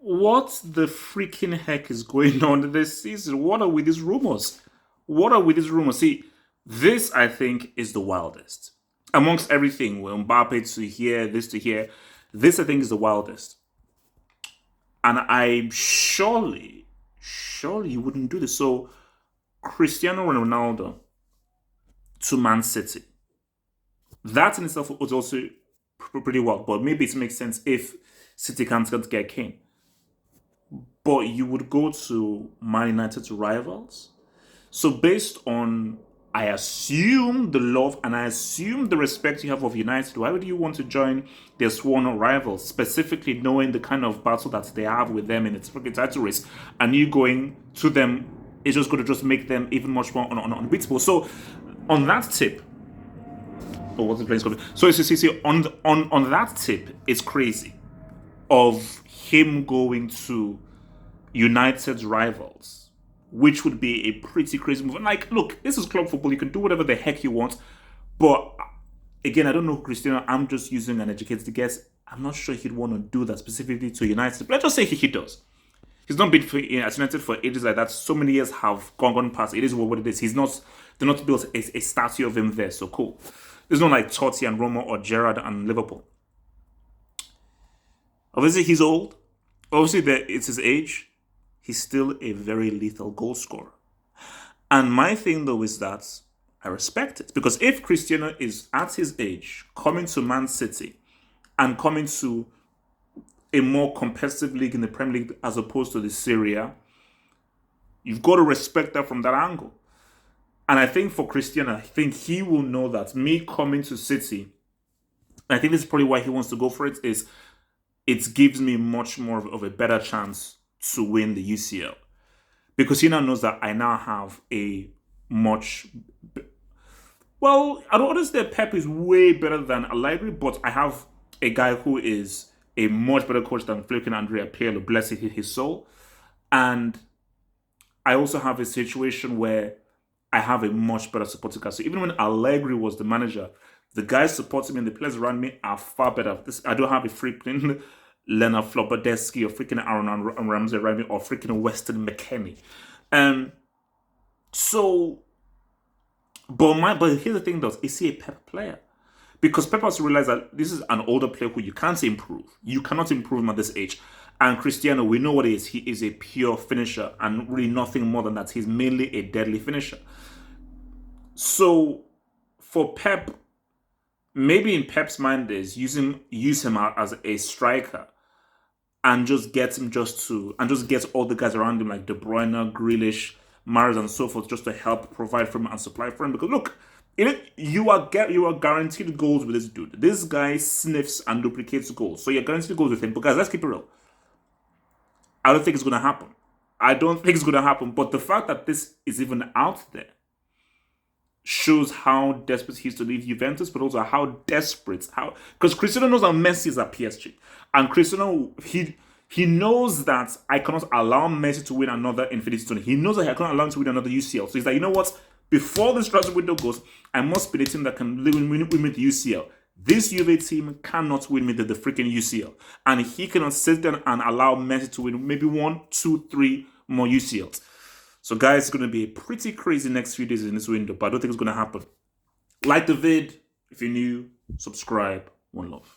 What the freaking heck is going on this season? What are with these rumors? What are with these rumors? See, this I think is the wildest. Amongst everything, when Mbappe to here, this to here, this I think is the wildest. And I surely you wouldn't do this. So Cristiano Ronaldo to Man City. That in itself was also pretty wild, but maybe it makes sense if City can't get Kane. But you would go to Man United's rivals. So based on, I assume the love and I assume the respect you have of United, why would you want to join their sworn rivals, specifically knowing the kind of battle that they have with them in its freaking title race, and you going to them is just going to just make them even much more unbeatable. So on that tip, oh, what's the place called? So see, on that tip, it's crazy of him going to United's rivals, which would be a pretty crazy move. And like, look, this is club football. You can do whatever the heck you want. But again, I don't know Cristiano. I'm just using an educated guess. I'm not sure he'd want to do that specifically to United. But let's just say he does. He's not been at United for ages like that. So many years have gone past. It is what it is. They're not built a statue of him there. So cool. There's not like Totti and Roma or Gerrard and Liverpool. Obviously, he's old. Obviously, it's his age. He's still a very lethal goal scorer. And my thing, though, is that I respect it. Because if Cristiano is at his age, coming to Man City and coming to a more competitive league in the Premier League as opposed to the Serie, you've got to respect that from that angle. And I think for Cristiano, I think he will know that me coming to City, I think this is probably why he wants to go for it, is it gives me much more of a better chance to win the UCL. Because he now knows that I now have a much... Well, I don't understand that Pep is way better than Allegri, but I have a guy who is a much better coach than flipping Andrea Pirlo, bless his soul. And I also have a situation where I have a much better supporting cast. So even when Allegri was the manager, the guys supporting me and the players around me are far better. I don't have a freaking Leonard Flobodesky or freaking Aaron Ramsey around me or freaking Weston McKennie. But here's the thing though, is he a Pep player? Because Pep has to realize that this is an older player who you can't improve. You cannot improve him at this age. And Cristiano, we know what he is. He is a pure finisher and really nothing more than that. He's mainly a deadly finisher. So for Pep, maybe in Pep's mind is use him as a striker and just get all the guys around him like De Bruyne, Grealish, Mahrez, and so forth, just to help provide for him and supply for him. Because look, you are guaranteed goals with this dude. This guy sniffs and duplicates goals, so you're guaranteed goals with him. But guys, let's keep it real. I don't think it's going to happen. But the fact that this is even out there shows how desperate he is to leave Juventus, but also because Cristiano knows that Messi is at PSG, and Cristiano he knows that I cannot allow Messi to win another Infinity Stone. He knows that I cannot allow him to win another UCL. So he's like, you know what? Before this transfer window goes, I must be the team that can win me the UCL. This Juve team cannot win me the freaking UCL, and he cannot sit down and allow Messi to win maybe 1, 2, 3 more UCLs. So guys, it's going to be a pretty crazy next few days in this window, but I don't think it's going to happen. Like the vid, if you're new, subscribe, one love.